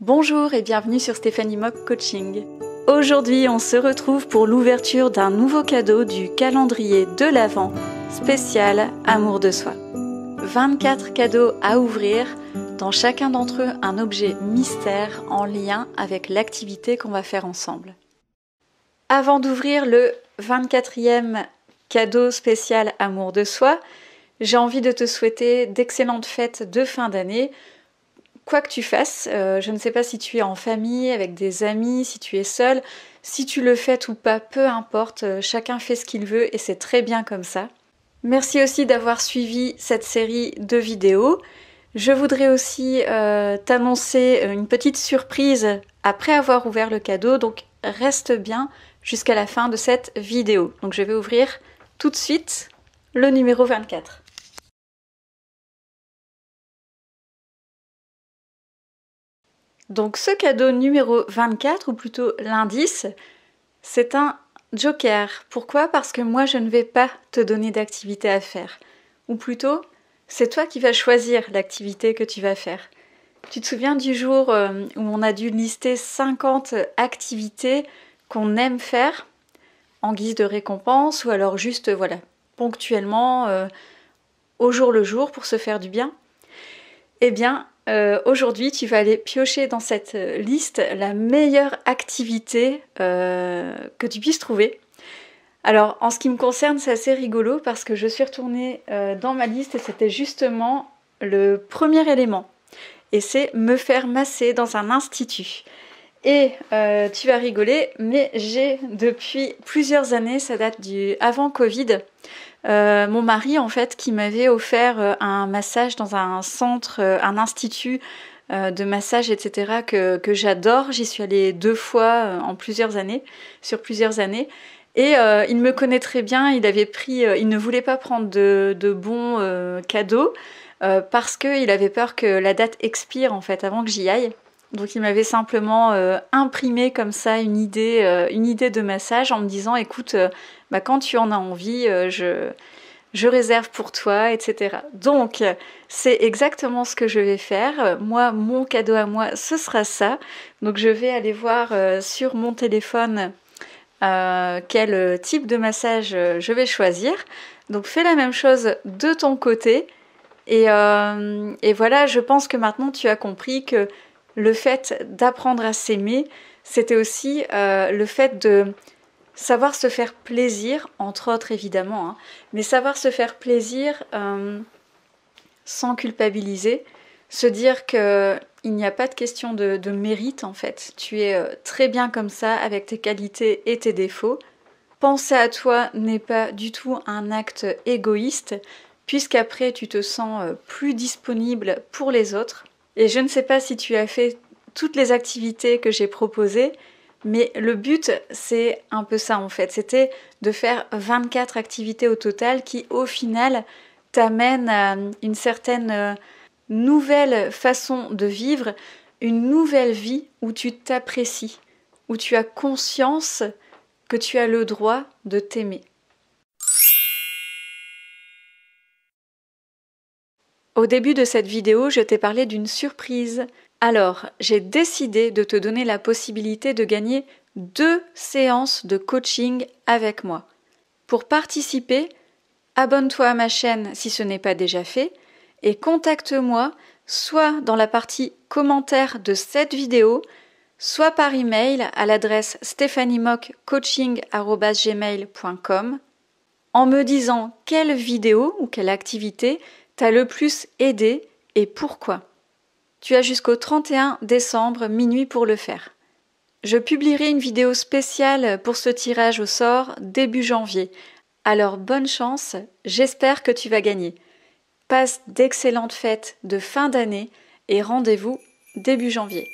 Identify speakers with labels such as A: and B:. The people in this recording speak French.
A: Bonjour et bienvenue sur Stéphanie Mock Coaching. Aujourd'hui, on se retrouve pour l'ouverture d'un nouveau cadeau du calendrier de l'Avent spécial Amour de soi. 24 cadeaux à ouvrir, dans chacun d'entre eux un objet mystère en lien avec l'activité qu'on va faire ensemble. Avant d'ouvrir le 24e cadeau spécial Amour de soi, j'ai envie de te souhaiter d'excellentes fêtes de fin d'année. Quoi que tu fasses, je ne sais pas si tu es en famille, avec des amis, si tu es seul, si tu le fêtes ou pas, peu importe, chacun fait ce qu'il veut et c'est très bien comme ça. Merci aussi d'avoir suivi cette série de vidéos. Je voudrais aussi t'annoncer une petite surprise après avoir ouvert le cadeau, donc reste bien jusqu'à la fin de cette vidéo. Donc je vais ouvrir tout de suite le numéro 24. Donc ce cadeau numéro 24, ou plutôt l'indice, c'est un joker. Pourquoi ? Parce que moi je ne vais pas te donner d'activité à faire. Ou plutôt, c'est toi qui vas choisir l'activité que tu vas faire. Tu te souviens du jour où on a dû lister 50 activités qu'on aime faire en guise de récompense ou alors juste ponctuellement au jour le jour pour se faire du bien ? Eh bien, aujourd'hui, tu vas aller piocher dans cette liste la meilleure activité que tu puisses trouver. Alors, en ce qui me concerne, c'est assez rigolo parce que je suis retournée dans ma liste et c'était justement le premier élément. Et c'est me faire masser dans un institut. Et tu vas rigoler, mais j'ai depuis plusieurs années, ça date du avant Covid, mon mari en fait qui m'avait offert un massage dans un centre, un institut de massage, etc. que j'adore. J'y suis allée 2 fois en plusieurs années, sur plusieurs années. Et il me connaît très bien, il ne voulait pas prendre de bons cadeaux parce qu'il avait peur que la date expire en fait avant que j'y aille. Donc il m'avait simplement imprimé comme ça une idée de massage en me disant écoute, quand tu en as envie, je réserve pour toi, etc. Donc c'est exactement ce que je vais faire. Moi, mon cadeau à moi, ce sera ça. Donc je vais aller voir sur mon téléphone quel type de massage je vais choisir. Donc fais la même chose de ton côté. Et voilà, je pense que maintenant tu as compris que le fait d'apprendre à s'aimer, c'était aussi le fait de savoir se faire plaisir, entre autres évidemment, hein, mais savoir se faire plaisir sans culpabiliser, se dire qu'il n'y a pas de question de mérite en fait. Tu es très bien comme ça avec tes qualités et tes défauts. Penser à toi n'est pas du tout un acte égoïste, puisqu'après tu te sens plus disponible pour les autres. Et je ne sais pas si tu as fait toutes les activités que j'ai proposées, mais le but, c'est un peu ça en fait. C'était de faire 24 activités au total qui, au final, t'amènent à une certaine nouvelle façon de vivre, une nouvelle vie où tu t'apprécies, où tu as conscience que tu as le droit de t'aimer. Au début de cette vidéo, je t'ai parlé d'une surprise. Alors, j'ai décidé de te donner la possibilité de gagner 2 séances de coaching avec moi. Pour participer, abonne-toi à ma chaîne si ce n'est pas déjà fait et contacte-moi soit dans la partie commentaire de cette vidéo, soit par email à l'adresse stephaniemoccoaching@gmail.com en me disant quelle vidéo ou quelle activité t'a le plus aidé et pourquoi. Tu as jusqu'au 31 décembre minuit pour le faire. Je publierai une vidéo spéciale pour ce tirage au sort début janvier. Alors bonne chance, j'espère que tu vas gagner. Passe d'excellentes fêtes de fin d'année et rendez-vous début janvier.